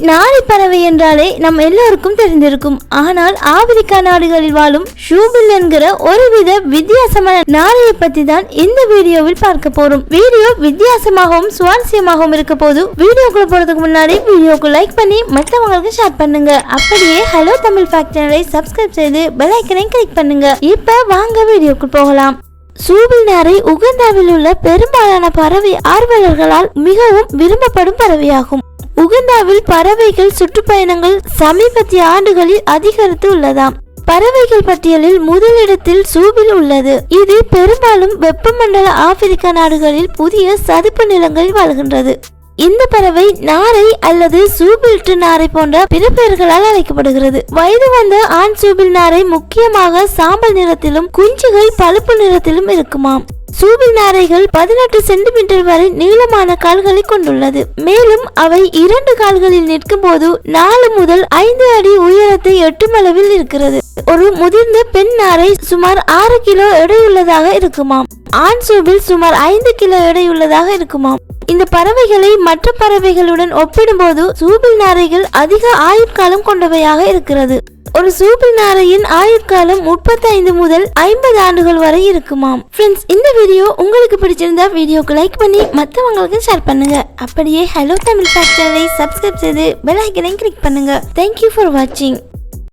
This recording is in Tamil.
நாரை பறவை என்றாலே நம்ம எல்லோருக்கும் தெரிந்திருக்கும். ஆனால் ஆப்பிரிக்கா நாடுகளில் வாழும் ஷூபில் என்கிற ஒருவித வித்தியாசமான நாரையை பத்தி தான் இந்த வீடியோவில் பார்க்க போறோம். வீடியோ வித்தியாசமாகவும் சுவாரஸ்யமாகவும் இருக்க போது வீடியோக்குள்ள போறதுக்கு முன்னாடி வீடியோக்கு லைக் பண்ணி மற்றவங்களுக்கு ஷேர் பண்ணுங்க. அப்படியே ஹலோ தமிழ் ஃபேக்ட் சேனலை சப்ஸ்கிரைப் செய்து பெல் ஐக்கனை கிளிக் பண்ணுங்க. இப்ப வாங்க வீடியோக்கு போகலாம். ஷூபில் நாரை உகண்டாவில் உள்ள பெரும்பாலான பறவை ஆர்வலர்களால் மிகவும் விரும்பப்படும் பறவையாகும். உகண்டாவில் பறவைகள் சுற்றுப்பயணங்கள் சமீபத்திய ஆண்டுகளில் அதிகரித்து உள்ளதாம். பறவைகள் பட்டியலில் முதலிடத்தில் ஷூபில் உள்ளது. இது பெரும்பாலும் வெப்பமண்டல ஆப்பிரிக்க நாடுகளில் புதிய சதுப்பு நிலங்களில் வாழ்கின்றது. இந்த பறவை நாரை அல்லது ஷூபில்ட் நாரை போன்ற பிற பெயர்களால் அழைக்கப்படுகிறது. வயது வந்த ஆண் ஷூபில் நாரை முக்கியமாக சாம்பல் நிறத்திலும் குஞ்சுகள் பழுப்பு நிறத்திலும் இருக்குமாம். ஷூபில் நாரைகள் 18 சென்டிமீட்டர் வரை நீளமான கால்களை கொண்டுள்ளது. மேலும் அவை 2 கால்களில் நிற்கும் போது 4 முதல் 5 அடி உயரத்தை எட்டும் அளவில் இருக்கிறது. ஒரு முதிர்ந்த பெண் நாரை சுமார் 6 கிலோ எடையுள்ளதாக இருக்குமாம். ஆண் ஷூபில் சுமார் 5 கிலோ எடையுள்ளதாக இருக்குமாம். இந்த பறவைகளை மற்ற பறவைகளுடன் ஒப்பிடும்போது ஷூபில் நாரைகள் அதிக ஆயுட்காலம் கொண்டவையாக இருக்கிறது. ஒரு ஷூபில் நாரையின் ஆயுட்காலம் 35 முதல் 50 ஆண்டுகள் வரை இருக்குமாம். ஃப்ரெண்ட்ஸ், இந்த வீடியோ உங்களுக்கு பிடிச்சிருந்தா வீடியோக்கு லைக் பண்ணி மற்றவங்களுக்கு ஷேர் பண்ணுங்க. அப்படியே ஹலோ தமிழ் ஃபேக்ட் சேனலை சப்ஸ்கிரைப் செய்து பெல் ஐக்கனை கிளிக் பண்ணுங்க. தேங்க்யூ ஃபார் வாட்சிங்.